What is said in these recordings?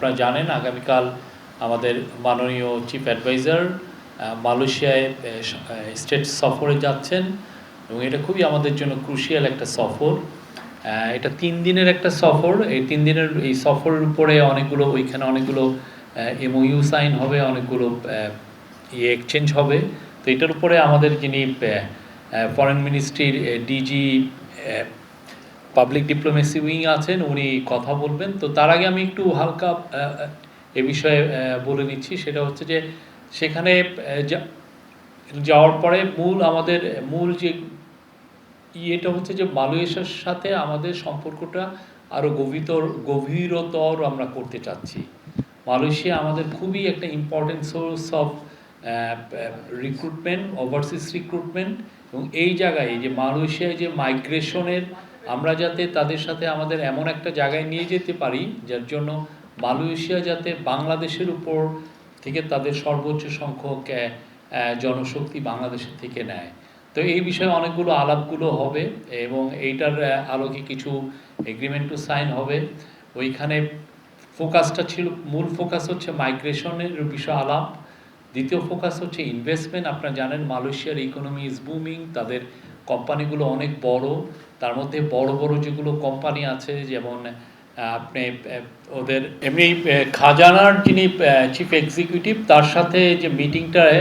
আপনারা জানেন আগামীকাল আমাদের মাননীয় চিফ অ্যাডভাইজার মালয়েশিয়ায় স্টেট সফরে যাচ্ছেন এবং এটা খুবই আমাদের জন্য ক্রুশিয়াল একটা সফর। এটা 3 দিনের একটা সফর। এই 3 দিনের এই সফরের উপরে ওইখানে অনেকগুলো MOU সাইন হবে, অনেকগুলো এক্সচেঞ্জ হবে। তো এটার উপরে আমাদের যিনি ফরেন মিনিস্ট্রির ডিজি পাবলিক ডিপ্লোমেসি উইং আছেন উনি কথা বলবেন। তো তার আগে আমি একটু হালকা এ বিষয়ে বলে নিচ্ছি, সেটা হচ্ছে যে সেখানে যাওয়ার পরে আমাদের মূল যে ইয়েটা হচ্ছে যে মালয়েশিয়ার সাথে আমাদের সম্পর্কটা আরও গভীরতর আমরা করতে চাচ্ছি। মালয়েশিয়া আমাদের খুবই একটা important source of recruitment, overseas recruitment, এবং এই জায়গায় যে মালয়েশিয়ায় যে মাইগ্রেশনের আমরা যাতে তাদের সাথে আমাদের এমন একটা জায়গায় নিয়ে যেতে পারি যার জন্য মালয়েশিয়া যাতে বাংলাদেশের উপর থেকে তাদের সর্বোচ্চ সংখ্যক জনশক্তি বাংলাদেশের থেকে নেয়। তো এই বিষয়ে অনেকগুলো আলাপগুলো হবে এবং এইটার আলোকে কিছু এগ্রিমেন্টও সাইন হবে। ওইখানে মূল ফোকাস হচ্ছে মাইগ্রেশনের বিষয়ে আলাপ। দ্বিতীয় ফোকাস হচ্ছে ইনভেস্টমেন্ট। আপনারা জানেন মালয়েশিয়ার ইকোনমি ইজ বুমিং, তাদের কোম্পানিগুলো অনেক বড়। তার মধ্যে বড় বড় যেগুলো কোম্পানি আছে যেমন আপনি ওদের এমনি খাজানার যিনি চিফ এক্সিকিউটিভ তার সাথে যে মিটিংটায়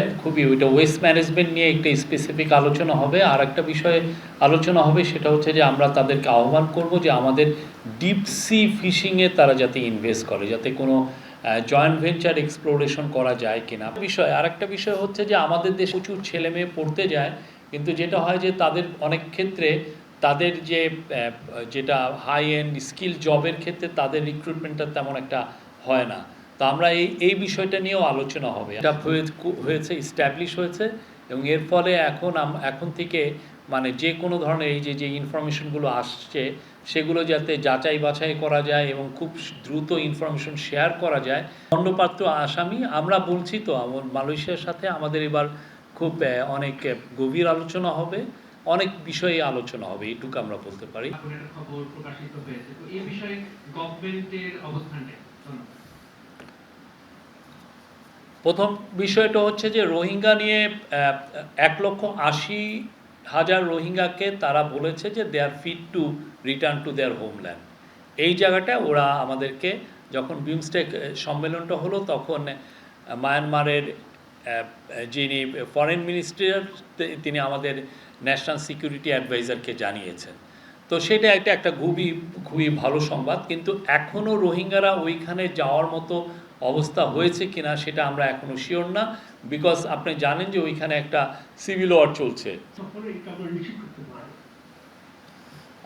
ওইটা ওয়েস্ট ম্যানেজমেন্ট নিয়ে একটা স্পেসিফিক আলোচনা হবে। আর একটা বিষয়ে আলোচনা হবে সেটা হচ্ছে যে আমরা তাদেরকে আহ্বান করব যে আমাদের ডিপ সি ফিশিংয়ে তারা যাতে ইনভেস্ট করে, যাতে কোনো জয়েন্ট ভেঞ্চার এক্সপ্লোরেশন করা যায় কিনা। আরেকটা বিষয় হচ্ছে যে আমাদের দেশে প্রচুর ছেলে মেয়ে পড়তে যায়, কিন্তু যেটা হয় যে তাদের অনেক ক্ষেত্রে তাদের যেটা হাই এন্ড স্কিল জবের ক্ষেত্রে তাদের রিক্রুটমেন্টটা তেমন একটা হয় না। তো আমরা এই বিষয়টা নিয়েও আলোচনা হবে। এটা হয়েছে ইস্টাবলিশ হয়েছে এবং এর ফলে এখন থেকে মানে যে কোনো ধরনের এই যে ইনফরমেশনগুলো আসছে সেগুলো যাতে যাচাই বাছাই করা যায় এবং খুব দ্রুত ইনফরমেশন শেয়ার করা যায়। দণ্ডপ্রাপ্ত আসামি আমরা বলছি তো মালয়েশিয়ার সাথে আমাদের এবার খুব অনেক গভীর আলোচনা হবে, অনেক বিষয়ে আলোচনা হবে, এইটুকু আমরা বলতে পারি। খবর প্রকাশিত হয়েছে, তো এই বিষয়ে গভর্নমেন্টের অবস্থানটা। প্রথম বিষয়টা হচ্ছে যে রোহিঙ্গা নিয়ে 1,80,000 রোহিঙ্গাকে তারা বলেছে যে they are fit to return to their homeland. এই জায়গাটা ওরা আমাদেরকে যখন বিমস্টেক সম্মেলনটা হলো তখন মায়ানমারের যিনি ফরেন মিনিস্টার তিনি আমাদের ন্যাশনাল সিকিউরিটি অ্যাডভাইজারকে জানিয়েছেন। তো সেটা একটা খুবই ভালো সংবাদ, কিন্তু এখনও রোহিঙ্গারা ওইখানে যাওয়ার মতো অবস্থা হয়েছে কিনা সেটা আমরা এখনও শিওর না, বিকজ আপনি জানেন যে ওইখানে একটা সিভিল ওয়ার চলছে।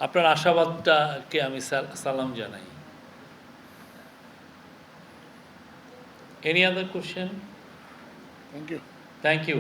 আপনার আশাবাদটাকে আমি সালাম জানাই। Any other question? Thank you. Thank you.